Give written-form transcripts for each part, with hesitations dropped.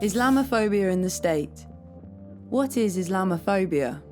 Islamophobia in the state. What is Islamophobia?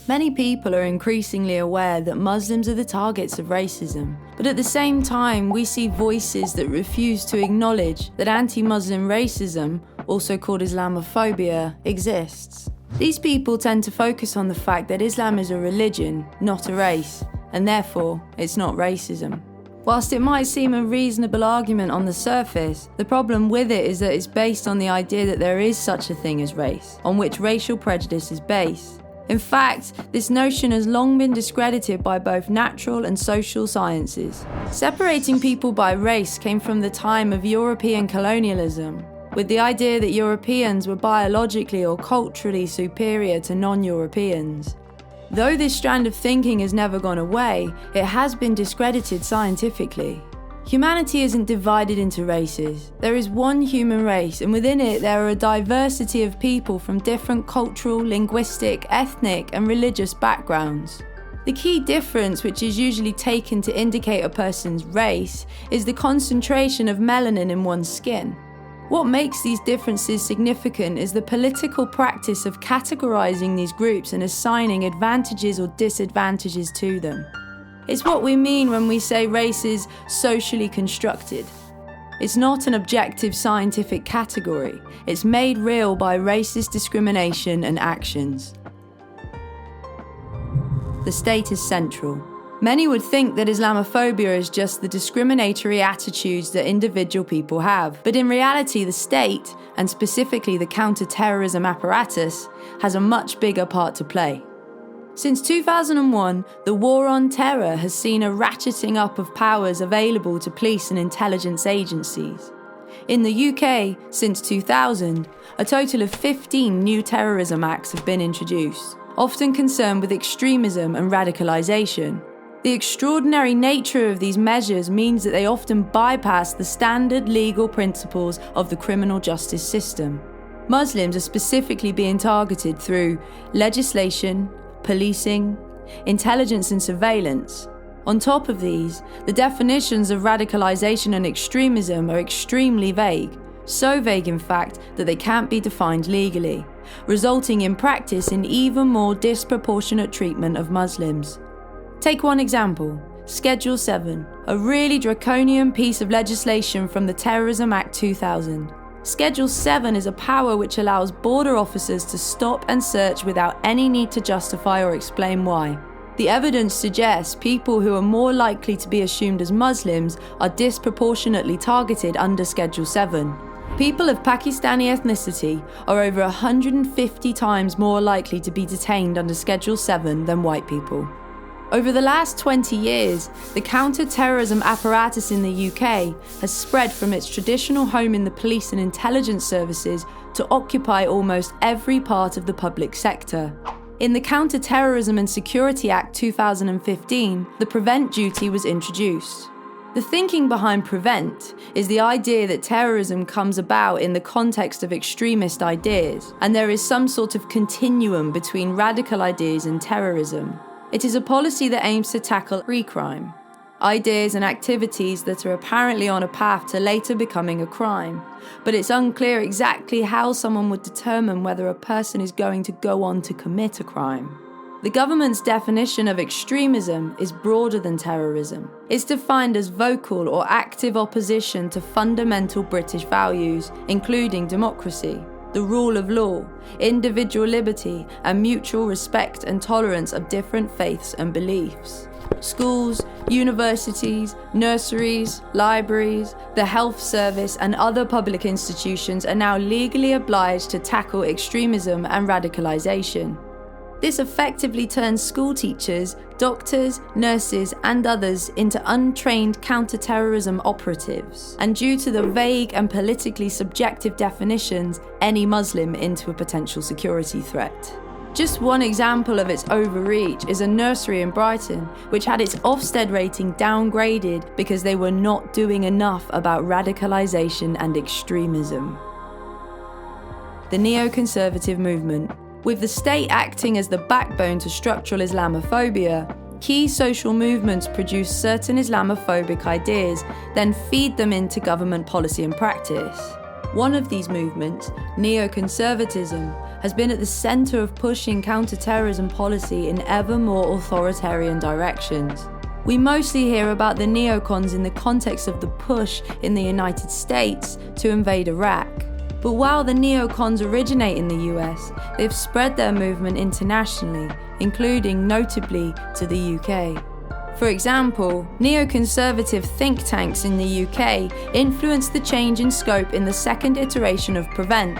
Many people are increasingly aware that Muslims are the targets of racism, but at the same time we see voices that refuse to acknowledge that anti-Muslim racism, also called Islamophobia, exists. These people tend to focus on the fact that Islam is a religion, not a race, and therefore it's not racism. Whilst it might seem a reasonable argument on the surface, the problem with it is that it's based on the idea that there is such a thing as race, on which racial prejudice is based. In fact, this notion has long been discredited by both natural and social sciences. Separating people by race came from the time of European colonialism, with the idea that Europeans were biologically or culturally superior to non-Europeans. Though this strand of thinking has never gone away, it has been discredited scientifically. Humanity isn't divided into races. There is one human race, and within it there are a diversity of people from different cultural, linguistic, ethnic, and religious backgrounds. The key difference, which is usually taken to indicate a person's race, is the concentration of melanin in one's skin. What makes these differences significant is the political practice of categorizing these groups and assigning advantages or disadvantages to them. It's what we mean when we say race is socially constructed. It's not an objective scientific category. It's made real by racist discrimination and actions. The state is central. Many would think that Islamophobia is just the discriminatory attitudes that individual people have, but in reality the state, and specifically the counter-terrorism apparatus, has a much bigger part to play. Since 2001, the war on terror has seen a ratcheting up of powers available to police and intelligence agencies. In the UK, since 2000, a total of 15 new terrorism acts have been introduced, often concerned with extremism and radicalisation. The extraordinary nature of these measures means that they often bypass the standard legal principles of the criminal justice system. Muslims are specifically being targeted through legislation, policing, intelligence and surveillance. On top of these, the definitions of radicalisation and extremism are extremely vague, so vague in fact that they can't be defined legally, resulting in practice in even more disproportionate treatment of Muslims. Take one example, Schedule 7, a really draconian piece of legislation from the Terrorism Act 2000. Schedule 7 is a power which allows border officers to stop and search without any need to justify or explain why. The evidence suggests people who are more likely to be assumed as Muslims are disproportionately targeted under Schedule 7. People of Pakistani ethnicity are over 150 times more likely to be detained under Schedule 7 than white people. Over the last 20 years, the counter-terrorism apparatus in the UK has spread from its traditional home in the police and intelligence services to occupy almost every part of the public sector. In the Counter-Terrorism and Security Act 2015, the prevent duty was introduced. The thinking behind prevent is the idea that terrorism comes about in the context of extremist ideas, and there is some sort of continuum between radical ideas and terrorism. It is a policy that aims to tackle pre-crime, ideas and activities that are apparently on a path to later becoming a crime, but it's unclear exactly how someone would determine whether a person is going to go on to commit a crime. The government's definition of extremism is broader than terrorism. It's defined as vocal or active opposition to fundamental British values, including democracy, the rule of law, individual liberty, and mutual respect and tolerance of different faiths and beliefs. Schools, universities, nurseries, libraries, the health service, and other public institutions are now legally obliged to tackle extremism and radicalisation. This effectively turns school teachers, doctors, nurses, and others into untrained counter-terrorism operatives, and due to the vague and politically subjective definitions, any Muslim into a potential security threat. Just one example of its overreach is a nursery in Brighton, which had its Ofsted rating downgraded because they were not doing enough about radicalisation and extremism. The neoconservative movement. With the state acting as the backbone to structural Islamophobia, key social movements produce certain Islamophobic ideas, then feed them into government policy and practice. One of these movements, neoconservatism, has been at the centre of pushing counter-terrorism policy in ever more authoritarian directions. We mostly hear about the neocons in the context of the push in the United States to invade Iraq. But while the neocons originate in the US, they've spread their movement internationally, including notably to the UK. For example, neoconservative think tanks in the UK influenced the change in scope in the second iteration of PREVENT,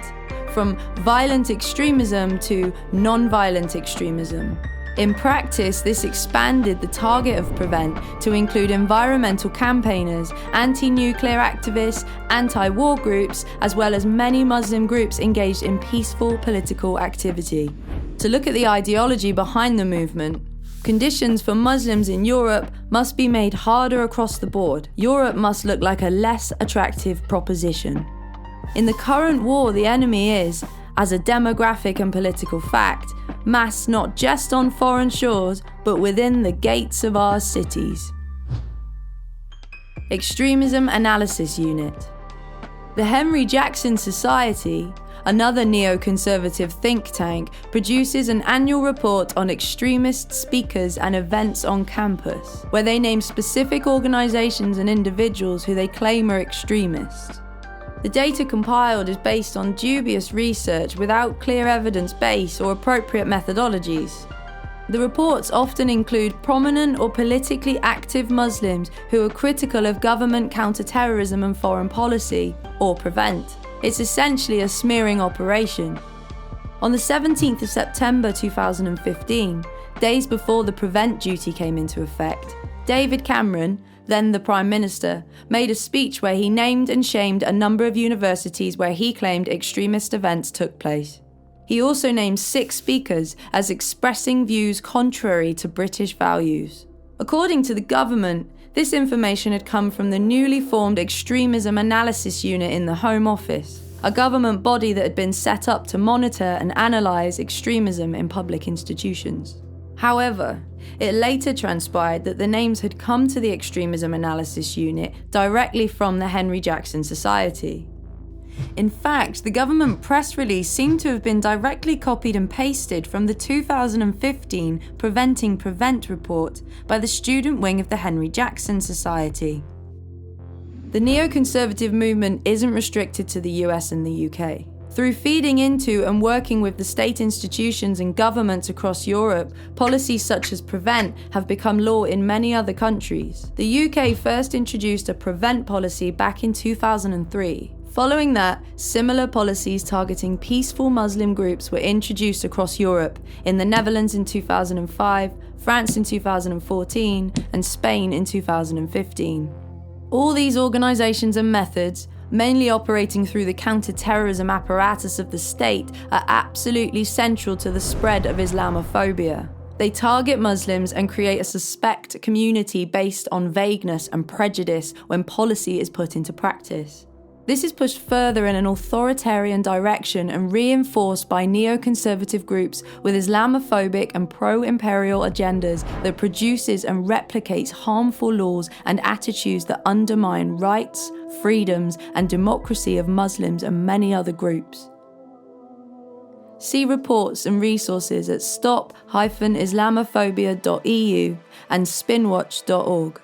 from violent extremism to non-violent extremism. In practice, this expanded the target of PREVENT to include environmental campaigners, anti-nuclear activists, anti-war groups, as well as many Muslim groups engaged in peaceful political activity. To look at the ideology behind the movement, conditions for Muslims in Europe must be made harder across the board. Europe must look like a less attractive proposition. In the current war, the enemy is, as a demographic and political fact, massed not just on foreign shores, but within the gates of our cities. Extremism Analysis Unit. The Henry Jackson Society, another neoconservative think tank, produces an annual report on extremist speakers and events on campus, where they name specific organizations and individuals who they claim are extremists. The data compiled is based on dubious research without clear evidence base or appropriate methodologies. The reports often include prominent or politically active Muslims who are critical of government counter-terrorism and foreign policy, or PREVENT. It's essentially a smearing operation. On the 17th of September 2015, days before the PREVENT duty came into effect, David Cameron, then the Prime Minister, made a speech where he named and shamed a number of universities where he claimed extremist events took place. He also named 6 speakers as expressing views contrary to British values. According to the government, this information had come from the newly formed Extremism Analysis Unit in the Home Office, a government body that had been set up to monitor and analyse extremism in public institutions. However, it later transpired that the names had come to the Extremism Analysis Unit directly from the Henry Jackson Society. In fact, the government press release seemed to have been directly copied and pasted from the 2015 Preventing PREVENT report by the student wing of the Henry Jackson Society. The neoconservative movement isn't restricted to the US and the UK. Through feeding into and working with the state institutions and governments across Europe, policies such as PREVENT have become law in many other countries. The UK first introduced a PREVENT policy back in 2003. Following that, similar policies targeting peaceful Muslim groups were introduced across Europe, in the Netherlands in 2005, France in 2014, and Spain in 2015. All these organisations and methods, mainly operating through the counter-terrorism apparatus of the state, are absolutely central to the spread of Islamophobia. They target Muslims and create a suspect community based on vagueness and prejudice when policy is put into practice. This is pushed further in an authoritarian direction and reinforced by neoconservative groups with Islamophobic and pro-imperial agendas that produces and replicates harmful laws and attitudes that undermine rights, freedoms, and democracy of Muslims and many other groups. See reports and resources at stop-islamophobia.eu and spinwatch.org.